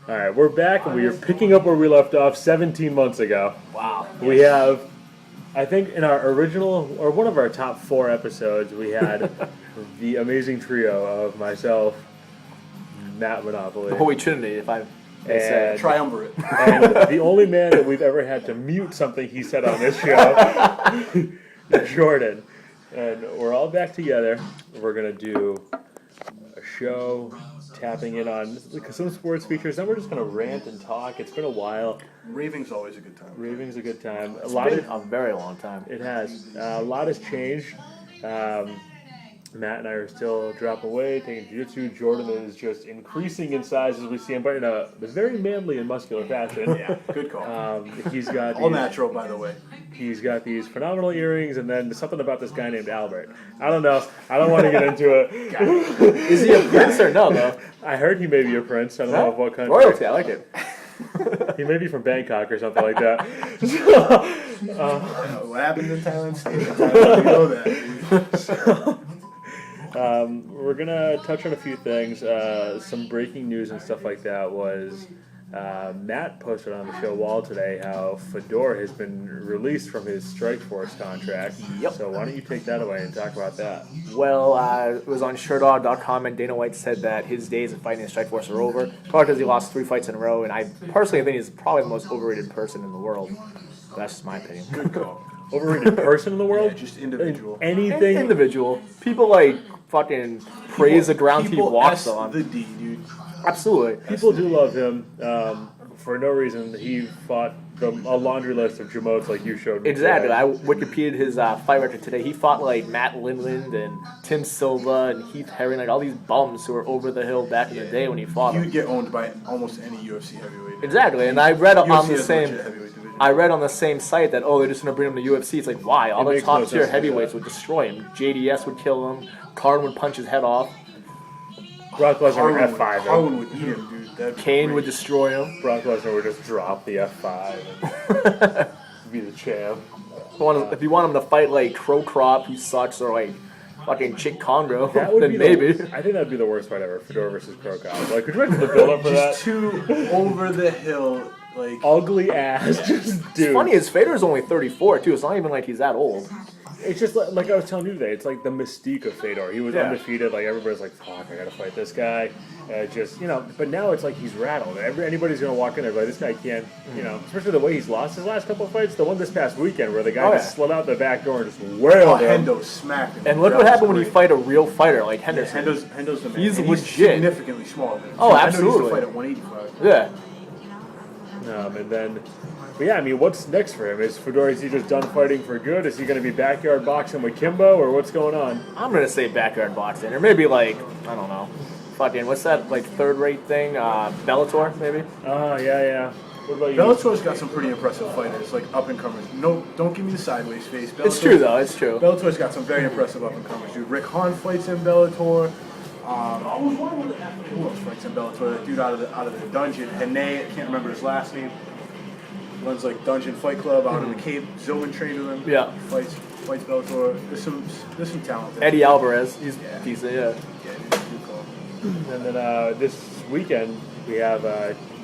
All right, we're back, and we are picking up where we left off 17 months ago. Wow. We have, I think, in our original, or one of our top 4 episodes, we had the amazing trio of myself, Matt Monopoly. The Holy Trinity, if I may say. And, Triumvirate. and the only man that we've ever had to mute something he said on this show, Jordan. And we're all back together. We're going to do a show tapping in on some sports features. Then we're just going to rant and talk. It's been a while. Raving's always a good time. Raving's a good time. It's been a very long time. It has. A lot has changed. Matt and I are still a drop away, taking jiu-jitsu. Jordan is just increasing in size as we see him, but in a very manly and muscular fashion. Yeah, good call. He's got All natural, by the way. He's got these phenomenal earrings, and then something about this guy named Albert. I don't know. I don't want to get into it. Is he a prince or no, though? I heard he may be a prince. I don't know of what country. Royalty, I like it. He may be from Bangkok or something like that. What happened in Thailand stays in Thailand. You know that, dude. We're going to touch on a few things. Some breaking news and stuff like that was Matt posted on the show wall today how Fedor has been released from his Strikeforce contract. Yep. So why don't you take that away and talk about that? Well, it was on SureDog.com, and Dana White said that his days of fighting in Strikeforce are over. Probably because he lost 3 fights in a row, and I personally think he's probably the most overrated person in the world. That's just my opinion. Good call. Overrated person in the world? Yeah, just individual. Anything? Individual. People fucking praise the ground he walks on. The D, dude. Absolutely. People do love him. For no reason, he fought a laundry list of jamotes like you showed me. Exactly. Today. I Wikipedia'd his fight record today. He fought Matt Lindland and Tim Silva and Heath Herring, all these bums who were over the hill back in the day when he fought He them. would get owned by almost any UFC heavyweight. Exactly. And I read on UFC the has same. legit heavyweight division. I read on the same site that they're just gonna bring him to UFC. It's like why? All It the makes no top sense tier to do heavyweights that. would destroy him. JDS would kill him. Carden would punch his head off. Brock Lesnar would F5 him. Harlan would eat him, dude. That'd be Kane great. would destroy him. Brock Lesnar would just drop the F5 and be the champ. If you want him to fight Crow Crop, who sucks, or fucking Chick Congo, That would then be maybe. I think that'd be the worst fight ever. Fedor versus Krokop. Could you imagine the build-up for that? Just too over the hill, Ugly ass, just dude. It's funny, his Fedor's only 34 too. It's not even like he's that old. It's just like I was telling you today. It's like the mystique of Fedor. He was undefeated. Everybody's like, "Fuck, I gotta fight this guy." But now it's like he's rattled. Anybody's gonna walk in there, this guy can't. Especially the way he's lost his last couple of fights. The one this past weekend where the guy just slid out the back door and just wailed him. Hendo smacked him. And look what happened when you fight a real fighter like Henderson. Hendo's the man. He's and legit. Significantly smaller than him. Oh, Hendo absolutely. used to fight at 185. Yeah. And then, what's next for him? Is Fedor, is he just done fighting for good? Is he going to be backyard boxing with Kimbo, or what's going on? I'm gonna say backyard boxing, or maybe I don't know, fucking what's that third-rate thing? Bellator maybe. Oh yeah. What about you? Bellator's got some pretty impressive fighters, up and comers. No, don't give me the sideways face. It's true though. It's true. Bellator's got some very impressive up and comers, dude. Rick Hahn fights in Bellator. Who else fights in Bellator? That dude out of the dungeon, Hene, I can't remember his last name. Runs Dungeon Fight Club out of the Cape. Zillman trained with him. Yeah. Fights Bellator. There's some talent there. Eddie Alvarez, he's decent. Yeah. Yeah, dude, good call. And then this weekend we have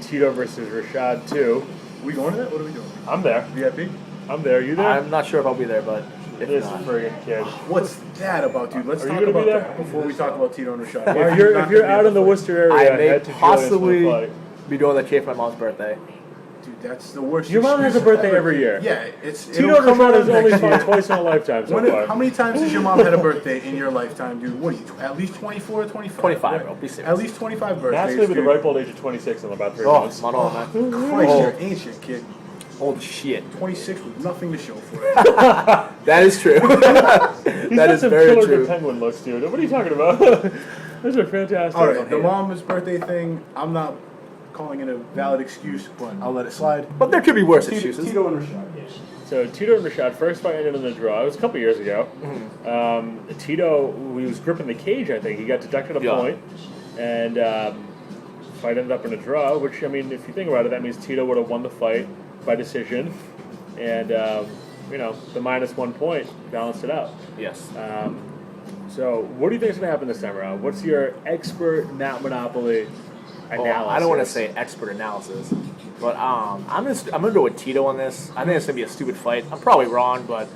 Tito versus Rashad 2. We going to that? What are we doing? I'm there. VIP? I'm there. You there? I'm not sure if I'll be there, but if This not. friggin' kid. What's that about, dude? Let's Are you talk gonna be about there? that before we talk about Tito and Rashad. If you're out in the Worcester area, I may head to Julian's possibly for the fight. be doing that cake for my mom's birthday. Dude, that's the worst. Your mom has a excuse birthday ever. every year. Yeah, Tito it'll come Rashad out has only next fought year. twice in a lifetime so far. How many times has your mom had a birthday in your lifetime, dude? What are you, at least 24 or 25? 25, right? bro. Be serious. At least 25 birthdays, Matt's going to be the dude. ripe old age of 26 in about 3 Oh, months. man, oh, man. Christ, Oh. you're ancient, kid. Old shit. 26 with nothing to show for it. That is true. He's that got is some very killer true. good penguin looks, dude. What are you talking about? Those are fantastic. All right, the mom's birthday thing, I'm not calling it a valid excuse, but I'll let it slide. But there could be worse excuses. Tito and Rashad. So Tito and Rashad first fight ended in a draw. It was a couple years ago. Tito, he was gripping the cage, I think. He got deducted a point. And fight ended up in a draw, which, if you think about it, that means Tito would have won the fight by decision. And, the -1 point balanced it out. Yes. So what do you think is going to happen this time around? What's your expert Matt Monopoly analysis. I don't want to say expert analysis, but I'm gonna go with Tito on this. I think it's gonna be a stupid fight. I'm probably wrong, but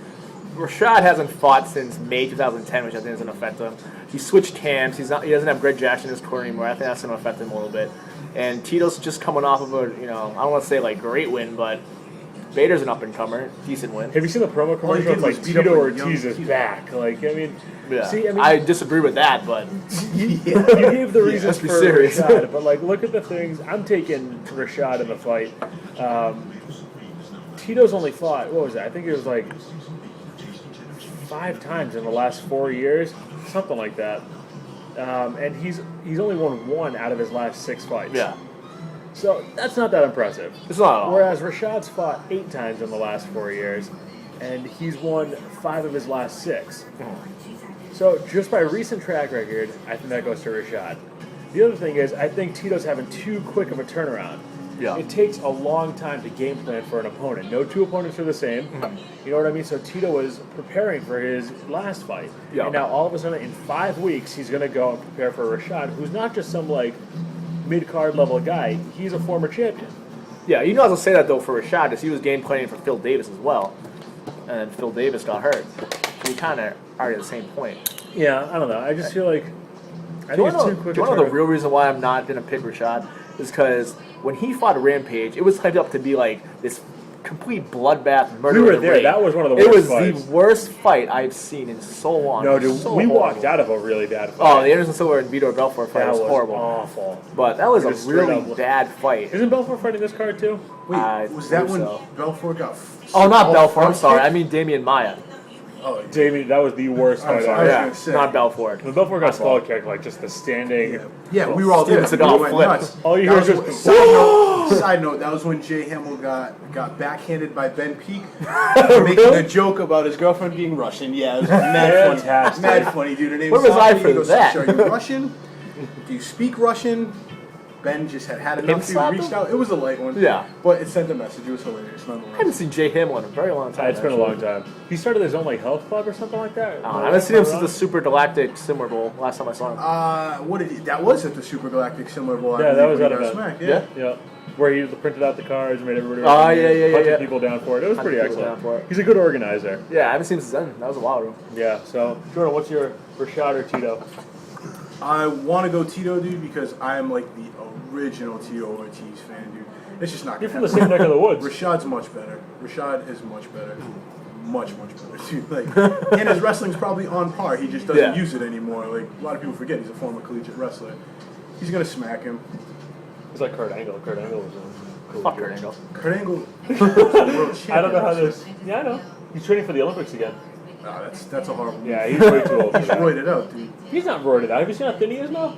Rashad hasn't fought since May 2010, which I think is gonna affect him. He switched camps. He doesn't have Greg Jackson in his corner anymore. I think that's gonna affect him a little bit. And Tito's just coming off of a, I don't want to say like great win, but Bader's an up and comer, decent win. Have you seen the promo commercial? It's like Tito Ortiz is back. Like, I mean, Yeah. see, I disagree with that, but you gave the reasons let's for be serious. Rashad, but like, look at the things. I'm taking Rashad in the fight. Tito's only fought, what was that? I think it was like 5 times in the last 4 years, something like that. And he's only won 1 out of his last 6 fights. yeah, So that's not that impressive. it's not at all. Whereas Rashad's fought 8 times in the last 4 years, and he's won 5 of his last 6. So just by recent track record, I think that goes to Rashad. The other thing is, I think Tito's having too quick of a turnaround. Yeah. It takes a long time to game plan for an opponent. No 2 opponents are the same. You know what I mean? So Tito was preparing for his last fight. Yeah. And now all of a sudden, in 5 weeks, he's going to go and prepare for Rashad, who's not just some like mid-card level guy. He's a former champion. Yeah, you know how to say that though for Rashad, because he was game planning for Phil Davis as well, and then Phil Davis got hurt. So we kind of are at the same point. Yeah, I don't know. I just feel like I Do you think it's too know quick. the real reason why I'm not gonna pick Rashad is because when he fought Rampage, it was hyped up to be like this complete bloodbath murder. We were in the there. ring. That was one of the It worst was fights. the worst fight I've seen in so long. No, It was dude, so we horrible. walked out of a really bad fight. Oh, the Anderson Silva and Vitor Belfort fight that was horrible. awful. But that was Just a straight really up- bad fight. Isn't Belfort fighting this card too? Wait, I was that believe when so. Belfort got? Oh, not Belfort. I'm front sorry. I kicked? mean Damian Maya. Oh, Damien, that was the worst I'm fight sorry. ever. was Yeah, gonna say. not Belfort. When Belfort got My skull fault. kicked, like just the standing. yeah, we were all there. Steven We Seagal went flipped. nuts. All you That heard was was when- side note, that was when Jay Hamill got backhanded by Ben Peake for making a joke about his girlfriend being Russian. Yeah, it was mad funny. Fantastic. Mad funny, dude. Her name Where is was I Sophie. for He goes, that? "Are you Russian? Do you speak Russian?" Ben just had enough. He slapped reached him? out. It was a light one. Yeah. But it sent a message. It was hilarious I haven't nonetheless. seen Jay Hamill in a very long time. It's been a actually. long time. He started his own like health club or something like that. I haven't seen him since the Super Galactic Simmer Bowl. Last time I saw him. What did he? That was at the Super Galactic Similar Bowl. I Yeah, that believe, was when at he an got event. smacked, Yeah? Yeah, where he printed out the cards, made everybody. Oh, yeah, hunted people down for it. It was Hunted pretty people excellent. down for it. He's a good organizer. Yeah, I haven't seen him since then. That was a while ago. Yeah. So Jordan, what's your Rashad or Tito? I want to go Tito, dude, because I'm like the original Tito Ortiz fan, dude. It's just not. You're gonna from the same neck of the woods. Rashad's much better. Rashad is much better. Much better, dude. Like, and his wrestling's probably on par. He just doesn't Yeah. use it anymore. Like a lot of people forget, he's a former collegiate wrestler. He's gonna smack him. It's like Kurt Angle. Kurt Angle was a cool Fuck dude. Kurt Angle. Kurt Angle. World champion I don't know how wrestler. this. Yeah, I know. He's training for the Olympics again. Nah, that's a horrible. Yeah, he's way too old for He's that. roided out, dude. He's not roided out. Have you seen how thin he is now?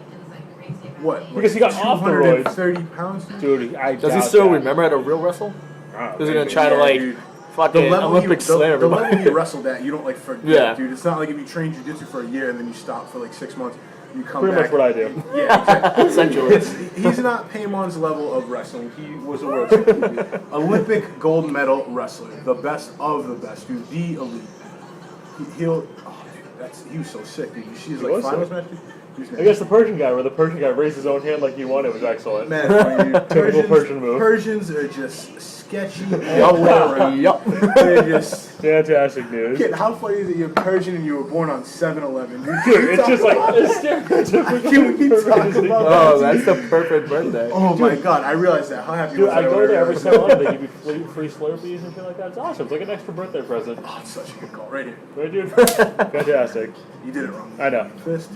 What? Because he got off the roids. 230 pounds, dude. Dude, I Does he doubt still that. remember how to real wrestle? Oh, Is he gonna maybe. try to Yeah, like dude. fucking Olympic slam the everybody? level you wrestled at, you don't like forget, Yeah. dude. It's not like if you train jiu-jitsu for a year and then you stop for like 6 months, you come Pretty back. much what I do. Yeah, exactly. Essentially. He's not Paymon's level of wrestling. He was a world champion. Olympic gold medal wrestler, the best of the best, dude, the elite. He'll. Oh, dude, he was so sick, dude. She's like was finals sick. match. Dude. He was I guess the Persian guy, where the Persian guy raised his own hand like he won, it was excellent. Man, funny, dude. Typical Persian move. Persians are just sketchy all the way around. Yup. They're just. Fantastic news. Kid, how funny is it you're Persian and you were born on 7/11? Dude, it's just like a stereotypical Can we talk Persian. about Oh, that? that's the perfect birthday. Oh my god, I realized that. How happy Dude, was I go when there every realized so often. They give you free Slurpees and shit like that. It's awesome. It's like an extra birthday present. Oh, it's such a good call. Right here. Right, dude? Fantastic. You did it wrong. I know. Fist.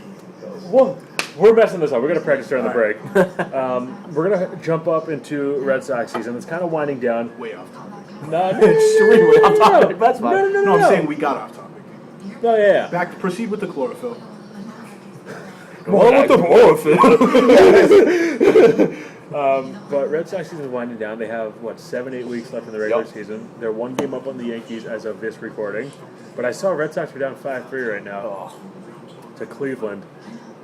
Well, we're messing this up. We're going to practice during the break. We're going to jump up into Red Sox season. It's kind of winding down. Way off topic. No, Extremely off topic. That's fine. No, I'm saying we got off topic. No, yeah. Back. Proceed with the chlorophyll. Well, with the But Red Sox season is winding down. They have, 7-8 weeks left in the regular Yep. season. They're one game up on the Yankees as of this recording. But I saw Red Sox are down 5-3 right now to Cleveland.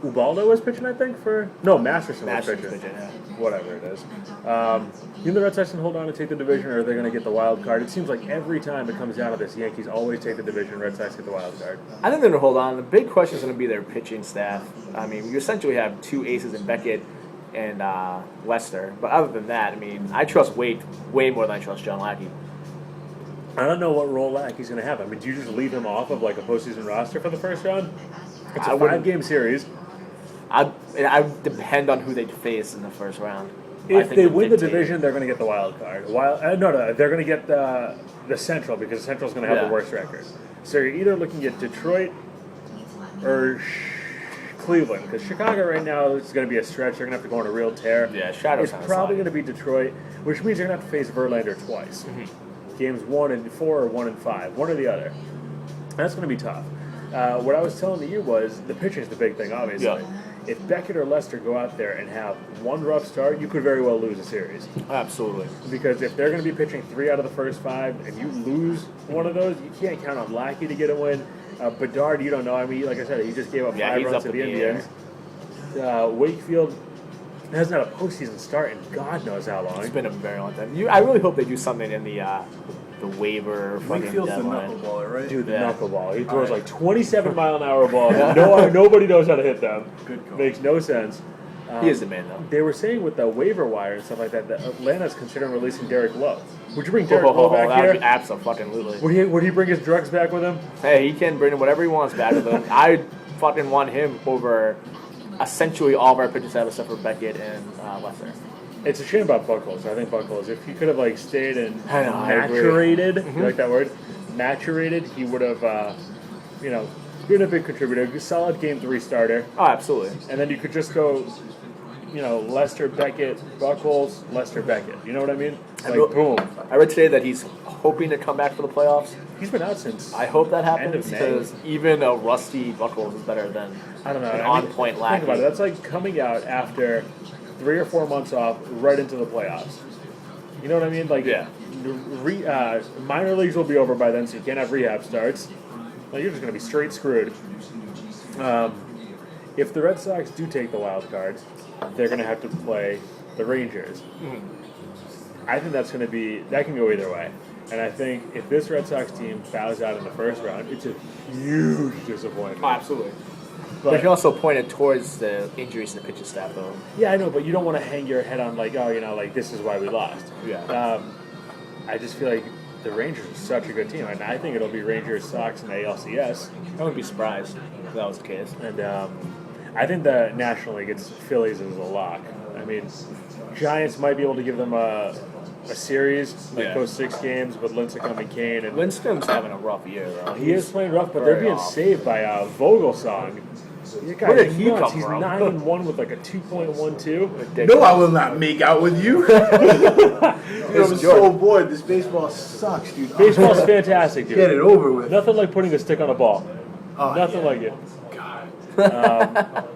Ubaldo was pitching, I think, No, Masterson was Masterson pitching. pitching, yeah. Whatever it is. You think the Red Sox can hold on to take the division, or are they going to get the wild card? It seems like every time it comes down to this, Yankees always take the division, Red Sox get the wild card. I think they're going to hold on. The big question is going to be their pitching staff. I mean, you essentially have two aces in Beckett and Lester. But other than that, I mean, I trust Wade way more than I trust John Lackey. I don't know what role Lackey's going to have. I mean, do you just leave him off of like a postseason roster for the first round? It's a 5-game series. I would depend on who they face in the first round. If they win the division, they're going to get the wild card. No, they're going to get the Central because the Central's going to have the worst record. So you're either looking at Detroit or Cleveland, because Chicago right now is going to be a stretch. They're going to have to go on a real tear. Yeah, Shadow's It's probably going to be Detroit, which means you're going to have to face Verlander twice. Games 1 and 4 or 1 and 5, one or the other. That's going to be tough. What I was telling you was the pitching is the big thing, obviously. Yeah. If Beckett or Lester go out there and have one rough start, you could very well lose a series. Absolutely. Because if they're going to be pitching 3 out of the first 5 and you lose one of those, you can't count on Lackey to get a win. Bedard, you don't know. I mean, like I said, he just gave up 5 runs to the Indians. Wakefield hasn't had a postseason start in God knows how long. It's been a very long time. I really hope they do something in the waiver fucking Wakefield's the deadline. knuckleballer, right? Dude, the knuckleball. He throws like 27-mile-an-hour balls. Nobody knows how to hit them. Good call. Makes no sense. He is the man, though. They were saying with the waiver wire and stuff like that Atlanta's considering releasing Derek Lowe. Would you bring Derek Lowe back that here? would be absolutely. Would he bring his drugs back with him? Hey, he can bring whatever he wants back with him. I fucking want him over essentially all of our pitchers out except for Beckett and Lester. It's a shame about Buckles. I think Buckles, if he could have like stayed and I know, I agree. maturated, you like that word? Maturated, he would have, been a big contributor. A solid Game 3 starter. Oh, absolutely. And then you could just go, Lester, Beckett, Buckles, Lester, Beckett. You know what I mean? Boom. I read today that he's hoping to come back for the playoffs. He's been out since. I hope that End happens of May. because even a rusty Buckles is better than I don't know. an on-point Lackey. Think about it. That's like coming out after 3 or 4 months off, right into the playoffs. You know what I mean? Like, Yeah. Minor leagues will be over by then, so you can't have rehab starts. Like, you're just going to be straight screwed. If the Red Sox do take the wild card, they're going to have to play the Rangers. I think that can go either way. And I think if this Red Sox team bows out in the first round, it's a huge disappointment. Oh, absolutely. But he also pointed towards the injuries to the pitching staff, though. yeah, I know, but you don't want to hang your head on like, this is why we lost. Yeah. I just feel like the Rangers are such a good team, and I think it'll be Rangers, Sox, and ALCS. I wouldn't be surprised if that was the case. And I think the National League, it's Phillies is a lock. I mean, Giants might be able to give them a series, go 6 games with Lincecum and Kane. And Lindstrom's having a rough year, though. he is playing rough, but they're being saved by Vogelsong. Where did he come He's from? 9-1 with like a 2.12. No, I will not make out with you. Dude, I'm so bored. This baseball sucks, dude. Baseball's fantastic, dude. Get it over with. Nothing like putting a stick on a ball. Oh, Nothing yeah. like it. God.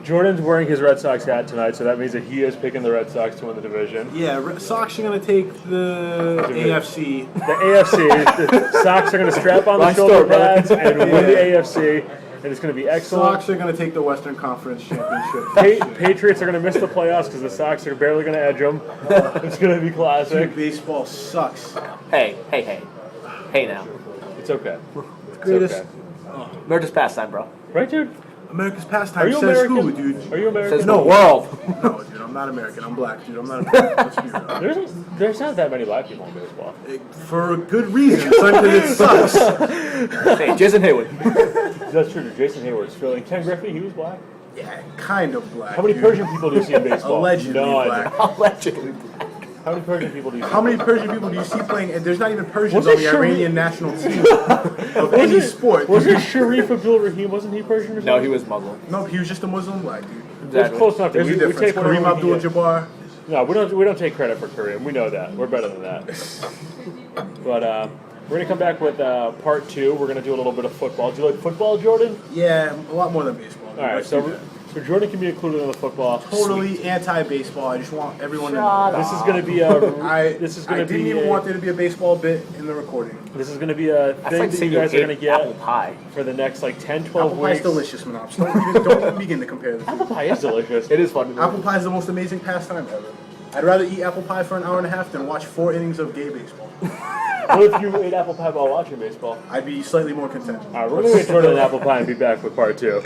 Jordan's wearing his Red Sox hat tonight, so that means that he is picking the Red Sox to win the division. Yeah, Sox are going to take the AFC. The AFC, the Sox are going to strap on the shoulder pads and win the AFC, and it's going to be excellent. Sox are going to take the Western Conference Championship. Patriots are going to miss the playoffs because the Sox are barely going to edge them. It's going to be classic. Dude, baseball sucks. Hey now. It's okay. Greatest. okay. America's pastime, bro. Right, dude? America's Are pastime you says American? who, dude? Are you American? Says the world. No, dude, I'm not American. I'm black, dude. I'm not American. Let's be real. There's not that many black people in baseball. For a good reason. Something it sucks. Hey, Jason Hayward. That's true. Jason Hayward's Philly. Ken Griffey, he was black. Yeah, kind of black. How many dude. Persian people do you see in baseball? Allegedly None. black. Allegedly. How many Persian people do you see? How many Persian people do you see playing? And there's not even Persians Was on it the Sharif? Iranian national team of any sport. Was it Sharif Abdul Rahim? Wasn't he Persian or something? No, he was Muslim. No, he was just a Muslim black dude. It's close enough. There's a difference. take whatever Kareem we can get. Abdul-Jabbar. No, we don't take credit for Kareem. We know that. We're better than that. But we're gonna come back with part 2. We're gonna do a little bit of football. Do you like football, Jordan? Yeah, a lot more than baseball. All right. Let's do So that. Jordan can be included in the football. Totally anti-baseball. I just want everyone to Shut know. This is gonna be a. I gonna didn't be even a, want there to be a baseball bit in the recording. This is gonna be a That's thing like that saying you guys are gonna ate get apple pie. for the next like 10, 12 Apple pie is weeks. delicious, Monops. Don't even begin to compare this. Apple pie is delicious. It is fun. Apple pie is the most amazing pastime ever. I'd rather eat apple pie for an hour and a half than watch 4 innings of gay baseball. What if you ate apple pie while watching baseball? I'd be slightly more content. All right, we're gonna get Jordan an apple pie and be back with part 2.